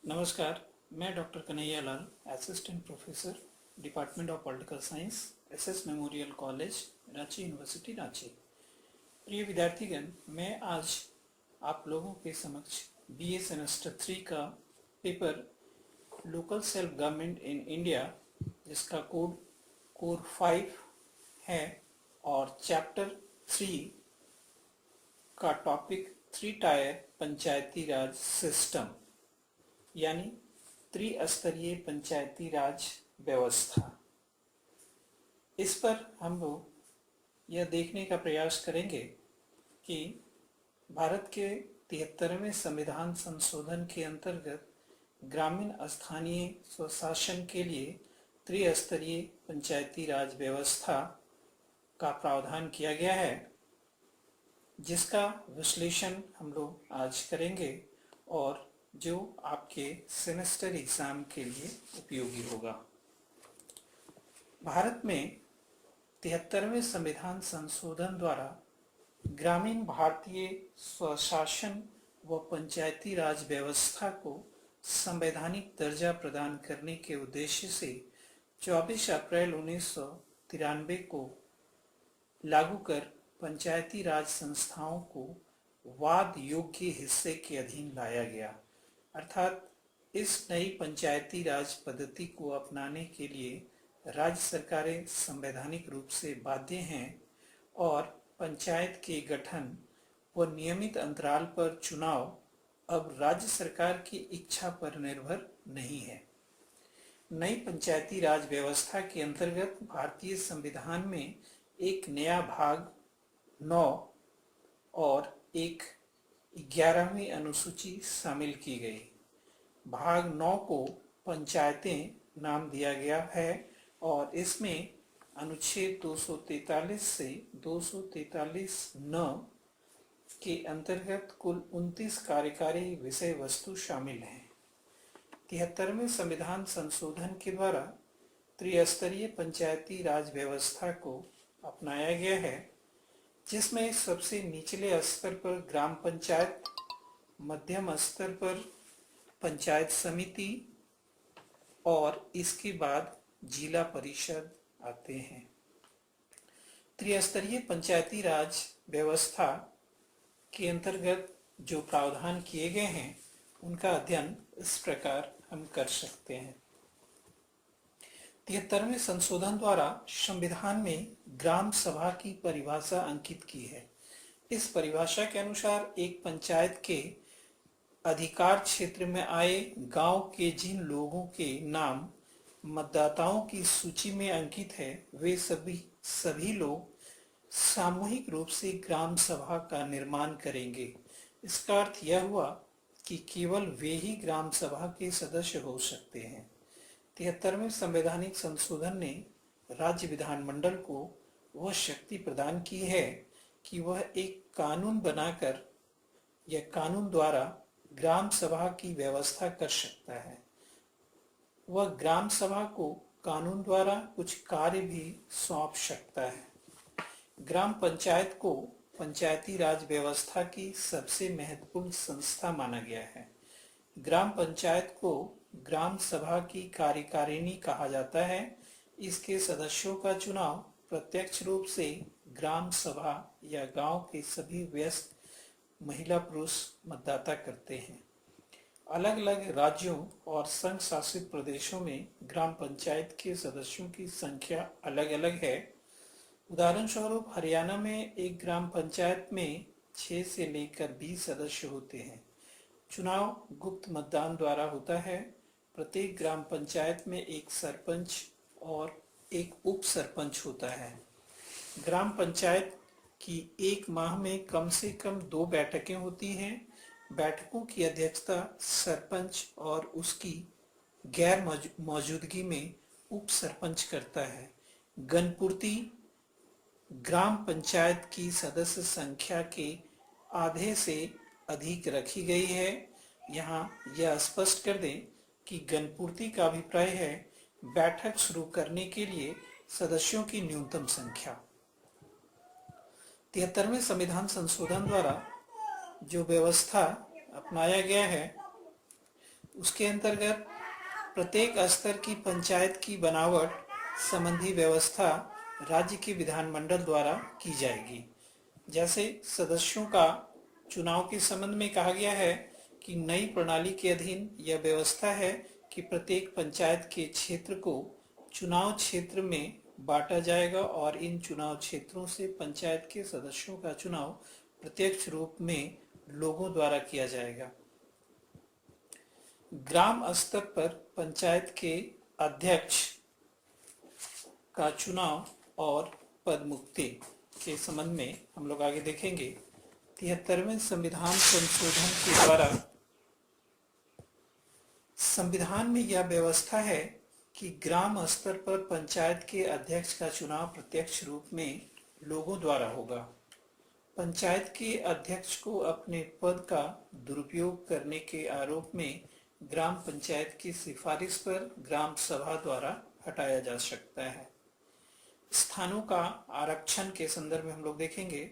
नमस्कार, मैं doctor Kanhaiya Lal, assistant professor, department of political science, SS memorial college, Ranchi university, Ranchi. प्रिय विद्यार्थीगण, मैं आज आप लोगों के समक्ष बीए सेमेस्टर 3 का paper local self government in India, जिसका कोड कोर 5 है, और चैप्टर 3 का टॉपिक 3 टायर पंचायती राज सिस्टम यानी त्रिस्तरीय पंचायती राज व्यवस्था, इस पर हम लोग यह देखने का प्रयास करेंगे कि भारत के 73वें संविधान संशोधन के अंतर्गत ग्रामीण स्थानीय स्वशासन के लिए त्रिस्तरीय पंचायती राज व्यवस्था का प्रावधान किया गया है, जिसका विश्लेषण हम लोग आज करेंगे और जो आपके सेमेस्टर एग्जाम के लिए उपयोगी होगा। भारत में 73वें संविधान संशोधन द्वारा ग्रामीण भारतीय स्वशासन व पंचायती राज व्यवस्था को संवैधानिक दर्जा प्रदान करने के उद्देश्य से 24 अप्रैल 1993 को लागू कर पंचायती राज संस्थाओं को वाद योग्य हिस्से के अधीन लाया गया। अर्थात इस नई पंचायती राज पद्धति को अपनाने के लिए राज्य सरकारें संवैधानिक रूप से बाध्य हैं और पंचायत के गठन व नियमित अंतराल पर चुनाव अब राज्य सरकार की इच्छा पर निर्भर नहीं है। नई पंचायती राज व्यवस्था के अंतर्गत भारतीय संविधान में एक नया भाग 9 और एक 11वीं अनुसूची शामिल की गई। भाग 9 को पंचायतें नाम दिया गया है और इसमें अनुच्छेद 243 से 243 न के अंतर्गत कुल 29 कार्यकारी विषय वस्तु शामिल हैं। 73वें संविधान संशोधन के द्वारा त्रिस्तरीय पंचायती राज व्यवस्था को अपनाया गया है, जिसमें सबसे निचले स्तर पर ग्राम पंचायत, मध्यम स्तर पर पंचायत समिति और इसके बाद जिला परिषद आते हैं। त्रिस्तरीय पंचायती राज व्यवस्था के अंतर्गत जो प्रावधान किए गए हैं, उनका अध्ययन इस प्रकार हम कर सकते हैं। 73वें संशोधन द्वारा संविधान में ग्राम सभा की परिभाषा अंकित की है। इस परिभाषा के अनुसार एक पंचायत के अधिकार क्षेत्र में आए गांव के जिन लोगों के नाम मतदाताओं की सूची में अंकित है, वे सभी लोग सामूहिक रूप से ग्राम सभा का निर्माण करेंगे। इसका अर्थ यह हुआ कि केवल वे ही ग्राम सभा के सदस्य हो सकते हैं। 73वें संवैधानिक संशोधन ने राज्य विधानमंडल को वह शक्ति प्रदान की है कि वह एक कानून बनाकर या कानून द्वारा ग्राम सभा की व्यवस्था कर सकता है। वह ग्राम सभा को कानून द्वारा कुछ कार्य भी सौंप सकता है। ग्राम पंचायत को पंचायती राज व्यवस्था की सबसे महत्वपूर्ण संस्था माना गया है। ग्राम पंचायत को ग्राम सभा की कार्यकारिणी कहा जाता है। इसके सदस्यों का चुनाव प्रत्यक्ष रूप से ग्राम सभा या गांव के सभी वयस्क महिला पुरुष मतदाता करते हैं। अलग अलग राज्यों और संघ शासित प्रदेशों में ग्राम पंचायत के सदस्यों की संख्या अलग अलग है। उदाहरण स्वरूप हरियाणा में एक ग्राम पंचायत में 6 से लेकर 20 सदस्य होते हैं। चुनाव गुप्त मतदान द्वारा होता है। प्रत्येक ग्राम पंचायत में एक सरपंच और एक उप सरपंच होता है। ग्राम पंचायत की एक माह में कम से कम 2 बैठकें होती हैं। बैठकों की अध्यक्षता सरपंच और उसकी गैर मौजूदगी में उप सरपंच करता है। गणपूर्ति ग्राम पंचायत की सदस्य संख्या के आधे से अधिक रखी गई है। यहाँ यह स्पष्ट कर दें कि गणपूर्ति का अभिप्राय है बैठक शुरू करने के लिए सदस्यों की न्यूनतम संख्या। 73वें संविधान संशोधन द्वारा जो व्यवस्था अपनाया गया है, उसके अंतर्गत प्रत्येक स्तर की पंचायत की बनावट संबंधी व्यवस्था राज्य के विधानमंडल द्वारा की जाएगी। जैसे सदस्यों का चुनाव के संबंध में कहा गया है कि नई प्रणाली के अधीन यह व्यवस्था है कि प्रत्येक पंचायत के क्षेत्र को चुनाव क्षेत्र में बांटा जाएगा और इन चुनाव क्षेत्रों से पंचायत के सदस्यों का चुनाव प्रत्यक्ष रूप में लोगों द्वारा किया जाएगा। ग्राम स्तर पर पंचायत के अध्यक्ष का चुनाव और पदमुक्ति के संबंध में हम लोग आगे देखेंगे। 73वें संविधान संशोधन के द्वारा संविधान में यह व्यवस्था है कि ग्राम स्तर पर पंचायत के अध्यक्ष का चुनाव प्रत्यक्ष रूप में लोगों द्वारा होगा। पंचायत के अध्यक्ष को अपने पद का दुरुपयोग करने के आरोप में ग्राम पंचायत की सिफारिश पर ग्राम सभा द्वारा हटाया जा सकता है। स्थानों का आरक्षण के संदर्भ में हम लोग देखेंगे।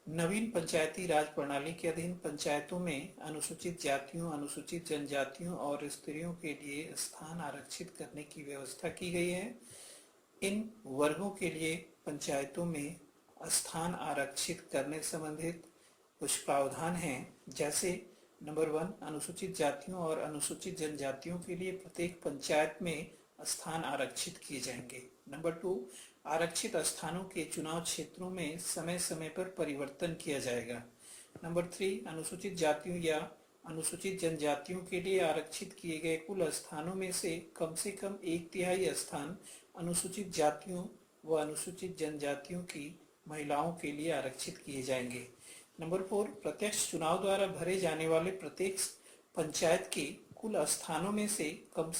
नवीन पंचायती राज प्रणाली के अधीन पंचायतों में अनुसूचित जातियों, अनुसूचित जनजातियों और स्त्रियों के लिए स्थान आरक्षित करने की व्यवस्था की गई है। इन वर्गों के लिए पंचायतों में स्थान आरक्षित करने संबंधित कुछ प्रावधान हैं। जैसे नंबर 1, अनुसूचित जातियों और अनुसूचित जनजातियों के लिए प्रत्येक पंचायत में स्थान आरक्षित किए जाएंगे। नंबर 2, आरक्षित स्थानों के चुनाव क्षेत्रों में समय समय पर परिवर्तन किया जाएगा। नंबर 3, अनुसूचित जातियों या अनुसूचित जनजातियों के लिए आरक्षित किए गए कुल स्थानों में से कम 1/3 स्थान अनुसूचित जातियों व अनुसूचित जनजातियों की महिलाओं के लिए आरक्षित किए जाएंगे। नंबर 4, प्रत्यक्ष चुनाव द्वारा भरे जाने वाले प्रत्येक पंचायत के कुल स्थानों में से कम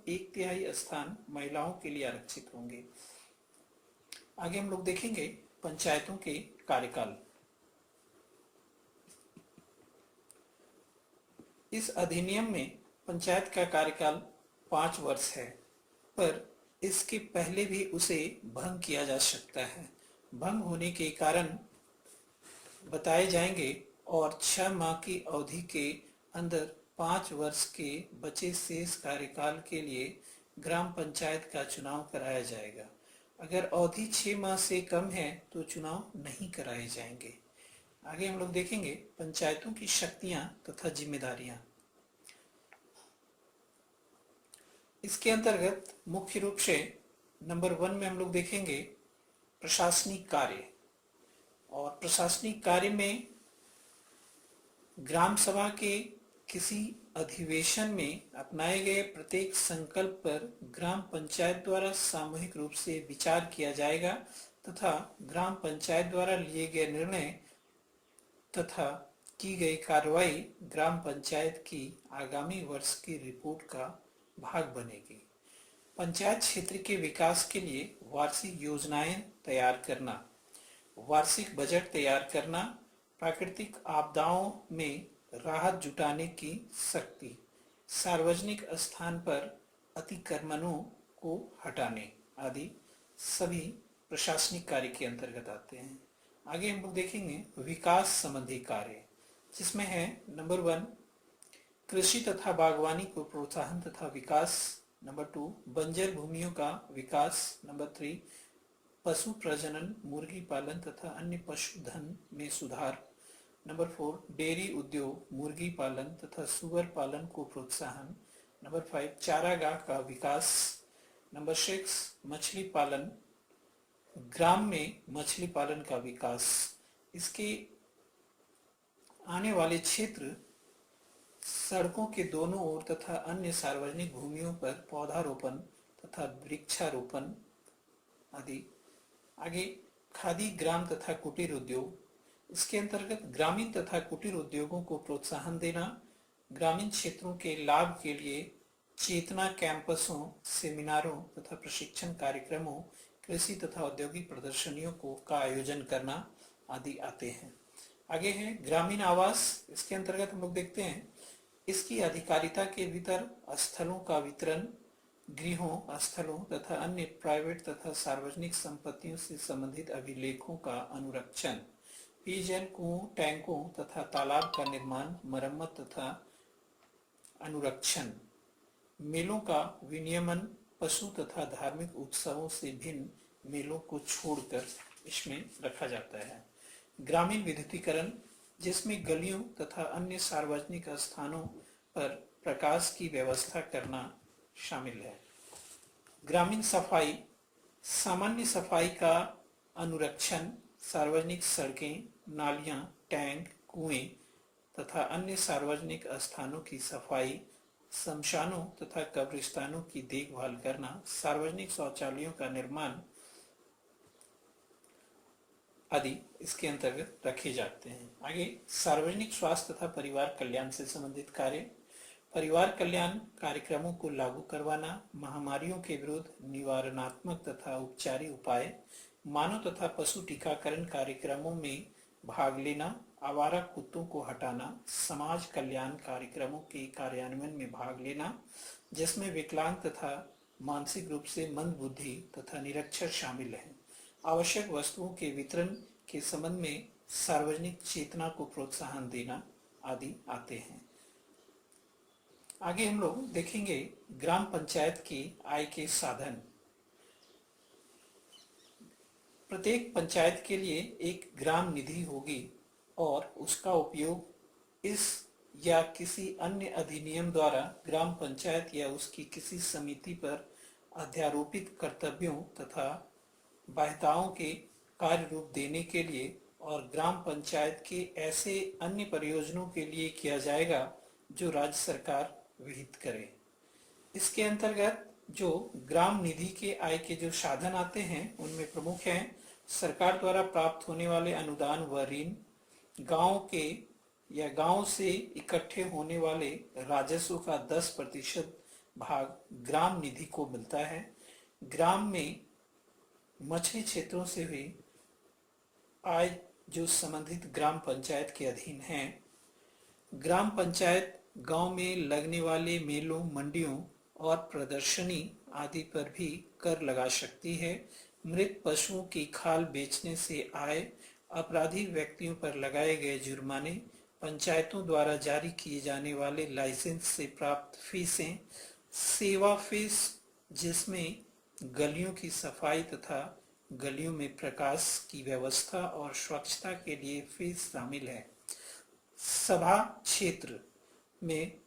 1/3 स्थान महिलाओं के लिए आरक्षित होंगे। आगे हम लोग देखेंगे पंचायतों के कार्यकाल। इस अधिनियम में पंचायत का कार्यकाल 5 वर्ष है, पर इसके पहले भी उसे भंग किया जा सकता है। भंग होने के कारण बताए जाएंगे और 6 माह की अवधि के अंदर 5 वर्ष के बचे शेष कार्यकाल के लिए ग्राम पंचायत का चुनाव कराया जाएगा। अगर अवधि 6 माह से कम है तो चुनाव नहीं कराए जाएंगे। आगे हम लोग देखेंगे पंचायतों की शक्तियां तथा जिम्मेदारियां। इसके अंतर्गत मुख्य रूप से नंबर 1 में हम लोग देखेंगे प्रशासनिक कार्य। और प्रशासनिक कार्य में ग्राम सभा के किसी अधिवेशन में अपनाए गए प्रत्येक संकल्प पर ग्राम पंचायत द्वारा सामूहिक रूप से विचार किया जाएगा तथा ग्राम पंचायत द्वारा लिए गए निर्णय तथा की गई कार्रवाई ग्राम पंचायत की आगामी वर्ष की रिपोर्ट का भाग बनेगी। पंचायत क्षेत्र के विकास के लिए वार्षिक योजनाएं तैयार करना, वार्षिक बजट तैयार करना, प्राकृतिक आपदाओं में राहत जुटाने की शक्ति, सार्वजनिक स्थान पर अतिक्रमणों को हटाने आदि सभी प्रशासनिक कार्य के अंतर्गत आते हैं। आगे हम लोग देखेंगे विकास संबंधी कार्य, जिसमें है नंबर 1, कृषि तथा बागवानी को प्रोत्साहन तथा विकास। नंबर 2, बंजर भूमियों का विकास। नंबर 3, पशु प्रजनन, मुर्गी पालन तथा अन्य पशुधन में सुधार। नंबर 4, डेयरी उद्योग, मुर्गी पालन तथा सुअर पालन को प्रोत्साहन। नंबर 5, चारागाह का विकास। नंबर 6, मछली पालन, ग्राम में मछली पालन का विकास। इसके आने वाले क्षेत्र सड़कों के दोनों ओर तथा अन्य सार्वजनिक भूमियों पर पौधारोपण तथा वृक्षारोपण आदि। आगे खादी ग्राम तथा कुटीर उद्योग, इसके अंतर्गत ग्रामीण तथा कुटीर उद्योगों को प्रोत्साहन देना, ग्रामीण क्षेत्रों के लाभ के लिए चेतना कैंपसों, सेमिनारों तथा प्रशिक्षण कार्यक्रमों, कृषि तथा औद्योगिक प्रदर्शनियों का आयोजन करना आदि आते हैं। आगे है ग्रामीण आवास। इसके अंतर्गत हम लोग देखते हैं इसकी अधिकारिता के भीतर स्थलों का वितरण, गृहों, स्थलों तथा अन्य प्राइवेट तथा सार्वजनिक संपत्तियों से संबंधित अभिलेखों का अनुरक्षण, पेयजल कुओं, टैंकों तथा तालाब का निर्माण, मरम्मत तथा अनुरक्षण मेलों का विनियमन पशु तथा धार्मिक उत्सवों से भिन्न मेलों को छोड़कर इसमें रखा जाता है। ग्रामीण विद्युतीकरण, जिसमें गलियों तथा अन्य सार्वजनिक स्थानों पर प्रकाश की व्यवस्था करना शामिल है। ग्रामीण सफाई, सामान्य सफाई का अनुरक्षण, सार्वजनिक सड़कें, नालियां, टैंक, कुएं तथा अन्य सार्वजनिक स्थानों की सफाई, शमशानों तथा कब्रिस्तानों की देखभाल करना, सार्वजनिक शौचालयों का निर्माण आदि इसके अंतर्गत रखे जाते हैं। आगे सार्वजनिक स्वास्थ्य तथा परिवार कल्याण से संबंधित कार्य। परिवार कल्याण कार्यक्रमों को लागू करवाना, महामारियों के विरुद्ध निवारणात्मक तथा उपचारी उपाय, मानव तथा पशु टीकाकरण कार्यक्रमों में भाग लेना, आवारा कुत्तों को हटाना, समाज कल्याण कार्यक्रमों के कार्यान्वयन में भाग लेना, जिसमें विकलांग तथा मानसिक रूप से मंद बुद्धि तथा निरक्षर शामिल हैं। आवश्यक वस्तुओं के वितरण के संबंध में सार्वजनिक चेतना को प्रोत्साहन देना आदि आते हैं। आगे हम लोग देखेंगे ग्राम पंचायत की आय के साधन। प्रत्येक पंचायत के लिए एक ग्राम निधि होगी और उसका उपयोग इस या किसी अन्य अधिनियम द्वारा ग्राम पंचायत या उसकी किसी समिति पर अध्यारोपित कर्तव्यों तथा बाध्यताओं के कार्य रूप देने के लिए और ग्राम पंचायत के ऐसे अन्य प्रयोजनों के लिए किया जाएगा जो राज्य सरकार विहित करे। इसके अंतर्गत जो ग्राम निधि के आय के जो साधन आते हैं उनमें प्रमुख हैं सरकार द्वारा प्राप्त होने वाले अनुदान व ऋण, गांव के या गांव से इकट्ठे होने वाले राजस्व का 10% भाग ग्राम निधि को मिलता है। ग्राम में मछली क्षेत्रों से हुई आय जो संबंधित ग्राम पंचायत के अधीन है। ग्राम पंचायत गांव में लगने वाले मेलों, मंडियों और प्रदर्शनी आदि पर भी कर लगा सकती है। मृत पशुओं की खाल बेचने से आय, अपराधी व्यक्तियों पर लगाए गए जुर्माने, पंचायतों द्वारा जारी किए जाने वाले लाइसेंस से प्राप्त फीसें, सेवा फीस जिसमें गलियों की सफाई तथा गलियों में प्रकाश की व्यवस्था और स्वच्छता के लिए फीस शामिल है। सभा क्षेत्र में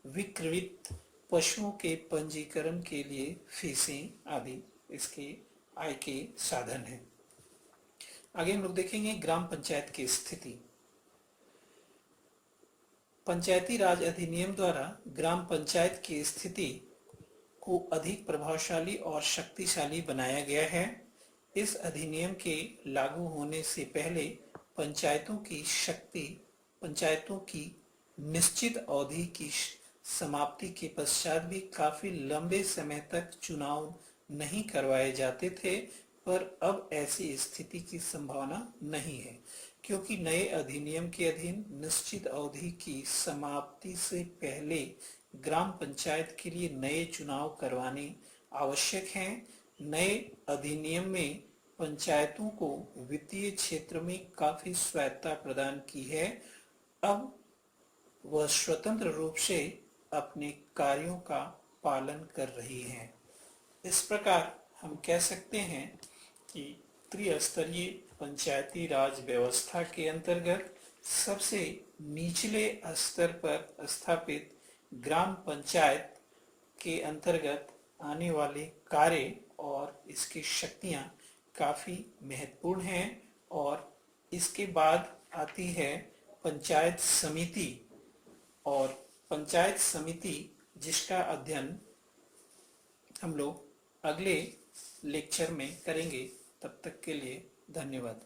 विक्रमित पशुओं के पंजीकरण के लिए फीसें आदि इसके आय के साधन हैं। आगे हम लोग देखेंगे ग्राम पंचायत की स्थिति। पंचायती राज अधिनियम द्वारा ग्राम पंचायत की स्थिति को अधिक प्रभावशाली और शक्तिशाली बनाया गया है। इस अधिनियम के लागू होने से पहले पंचायतों की शक्ति, पंचायतों की निश्चित अवधि की समाप्ति के पश्चात भी काफी लंबे समय तक चुनाव नहीं करवाए जाते थे, पर अब ऐसी स्थिति की संभावना नहीं है क्योंकि नए अधिनियम के अधीन निश्चित अवधि की समाप्ति से पहले ग्राम पंचायत के लिए नए चुनाव करवाने आवश्यक हैं। नए अधिनियम में पंचायतों को वित्तीय क्षेत्र में काफी स्वायत्तता प्रदान की है। अब वह स्वतंत्र रूप से अपने कार्यों का पालन कर रही है। इस प्रकार हम कह सकते हैं कि त्रिस्तरीय पंचायती राज व्यवस्था के अंतर्गत सबसे निचले स्तर पर स्थापित ग्राम पंचायत के अंतर्गत आने वाले कार्य और इसकी शक्तियां काफी महत्वपूर्ण हैं और इसके बाद आती है पंचायत समिति और पंचायत समिति जिसका अध्ययन हम लोग अगले लेक्चर में करेंगे। तब तक के लिए धन्यवाद।